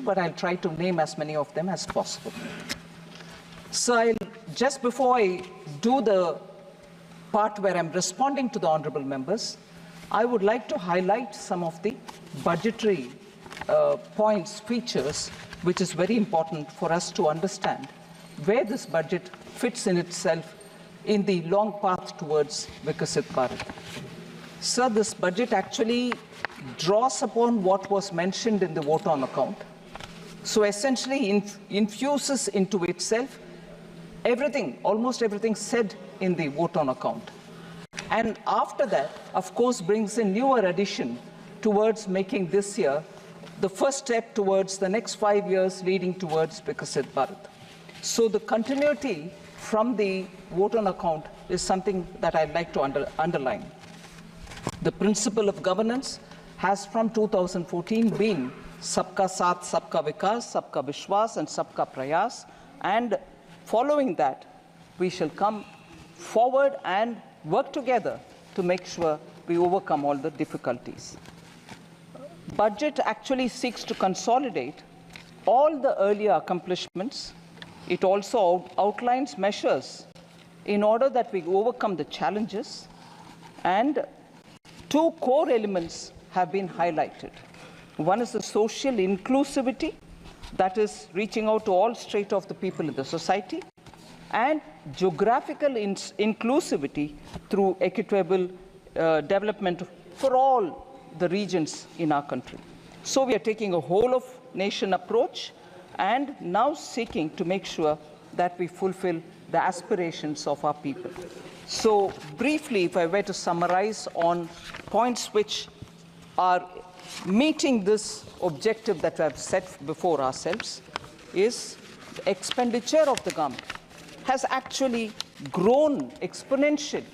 but I'll try to name as many of them as possible. So just before I do the part where I'm responding to the honorable members, I would like to highlight some of the budgetary points, features, which is very important for us to understand where this budget fits in itself in the long path towards Vikasit Bharat. Sir, this budget actually draws upon what was mentioned in the vote on account. So essentially infuses into itself everything, almost everything said in the vote on account. And after that, of course, brings a newer addition towards making this year the first step towards the next 5 years leading towards Vikasit Bharat. So the continuity from the vote on account is something that I'd like to underline. The principle of governance has from 2014 been Sabka Saath, Sabka Vikas, Sabka Vishwas and Sabka Prayas, and following that, we shall come forward and work together to make sure we overcome all the difficulties. Budget actually seeks to consolidate all the earlier accomplishments. It also outlines measures in order that we overcome the challenges, and two core elements have been highlighted. One is the social inclusivity, that is reaching out to all strata of the people in the society, and geographical inclusivity through equitable development for all the regions in our country. So we are taking a whole of nation approach and now seeking to make sure that we fulfill the aspirations of our people. So briefly, if I were to summarize on points which are meeting this objective that we have set before ourselves, is the expenditure of the government has actually grown exponentially.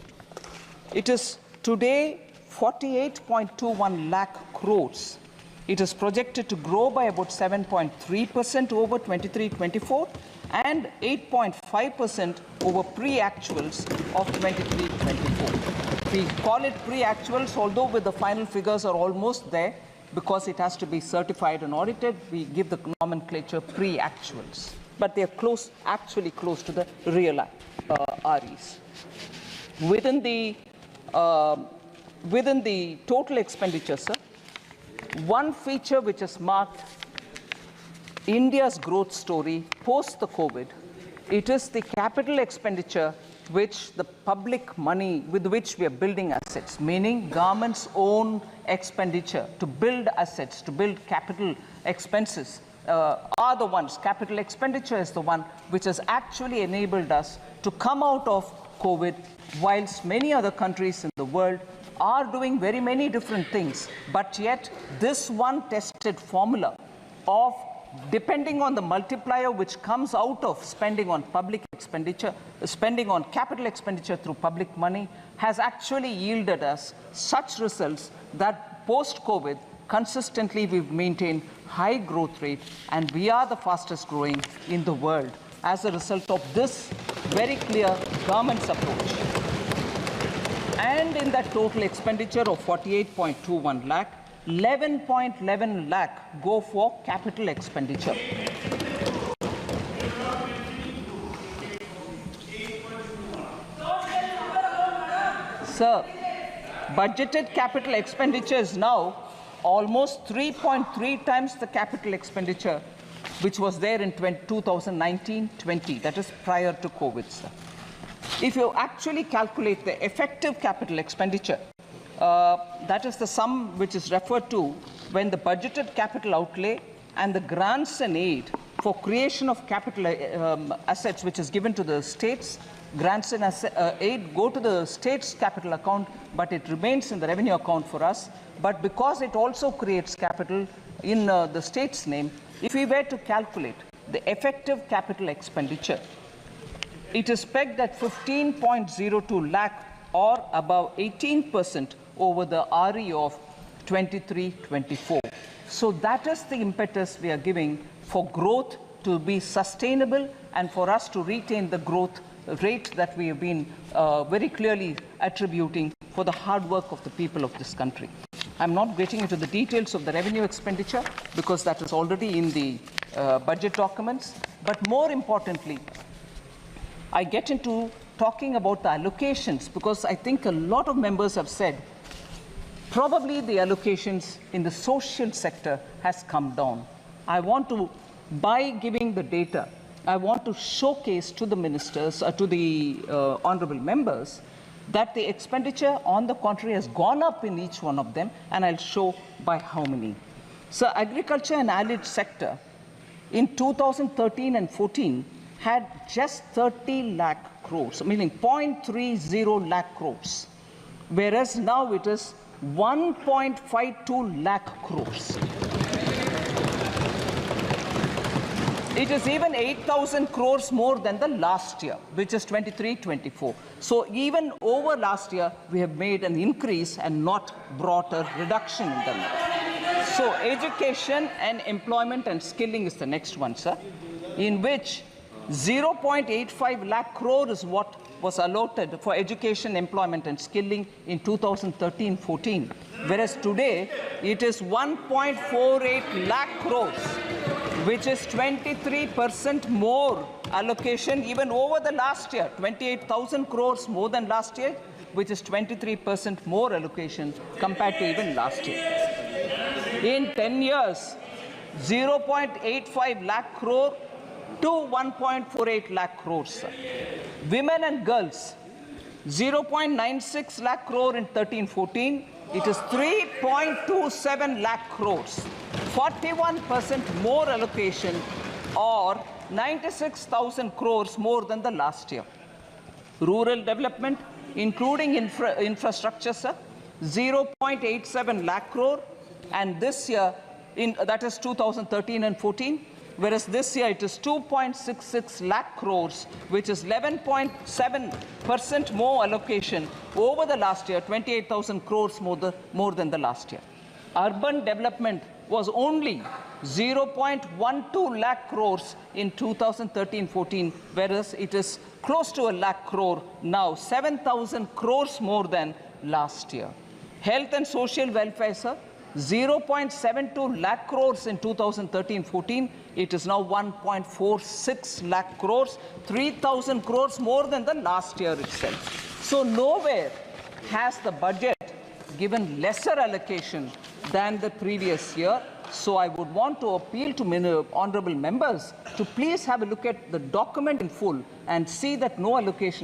It is today 48.21 lakh crores. It is projected to grow by about 7.3% over 23-24 and 8.5% over pre-actuals of 23-24. We call it pre-actuals, although with the final figures are almost there because it has to be certified and audited. We give the nomenclature pre-actuals, but they are close, actually close to the real REs. Within the total expenditure, sir, one feature which has marked India's growth story post the COVID, it is the capital expenditure which the public money with which we are building assets, meaning government's own expenditure to build assets, to build capital expenses, are the ones, capital expenditure is the one which has actually enabled us to come out of COVID, whilst many other countries in the world are doing very many different things. But yet, this one tested formula of depending on the multiplier which comes out of spending on public expenditure, spending on capital expenditure through public money, has actually yielded us such results that post-COVID, consistently we've maintained high growth rate, and we are the fastest growing in the world as a result of this very clear government's approach. And in that total expenditure of 48.21 lakh, 11.11 lakh go for capital expenditure. Sir, budgeted capital expenditure is now almost 3.3 times the capital expenditure which was there in 2019-20, that is prior to COVID, sir. If you actually calculate the effective capital expenditure, that is the sum which is referred to when the budgeted capital outlay and the grants and aid for creation of capital assets which is given to the states, grants and aid go to the state's capital account, but it remains in the revenue account for us. But because it also creates capital in the state's name, if we were to calculate the effective capital expenditure, it is pegged at 15.02 lakh or above 18% over the RE of 23-24. So that is the impetus we are giving for growth to be sustainable and for us to retain the growth rate that we have been very clearly attributing for the hard work of the people of this country. I'm not getting into the details of the revenue expenditure because that is already in the budget documents. But more importantly, I get into talking about the allocations because I think a lot of members have said probably the allocations in the social sector has come down. I want to, by giving the data, I want to showcase to the ministers, to the honorable members, that the expenditure on the contrary has gone up in each one of them, and I'll show by how many. So agriculture and allied sector in 2013 and 14 had just 30 lakh crores, meaning 0.30 lakh crores, whereas now it is 1.52 lakh crores. It is even 8,000 crores more than the last year, which is 23-24. So even over last year, we have made an increase and not brought a reduction in them. So education and employment and skilling is the next one, sir, in which 0.85 lakh crore is what was allotted for education, employment and skilling in 2013-14, whereas today it is 1.48 lakh crores, which is 23% more allocation even over the last year, 28,000 crores more than last year, which is 23% more allocation compared to even last year. In 10 years, 0.85 lakh crore to 1.48 lakh crores. Women and girls, 0.96 lakh crore in 13-14. It is 3.27 lakh crores, 41% more allocation, or 96,000 crores more than the last year. Rural development, including infrastructure, sir, 0.87 lakh crore, and this year, that is 2013 and 14, whereas this year it is 2.66 lakh crores, which is 11.7% more allocation over the last year, 28,000 crores more than the last year. Urban development was only 0.12 lakh crores in 2013-14, whereas it is close to a lakh crore now, 7,000 crores more than last year. Health and social welfare, sir, 0.72 lakh crores in 2013-14. It is now 1.46 lakh crores, 3,000 crores more than the last year itself. So nowhere has the budget given lesser allocation than the previous year. So I would want to appeal to honorable members to please have a look at the document in full and see that no allocation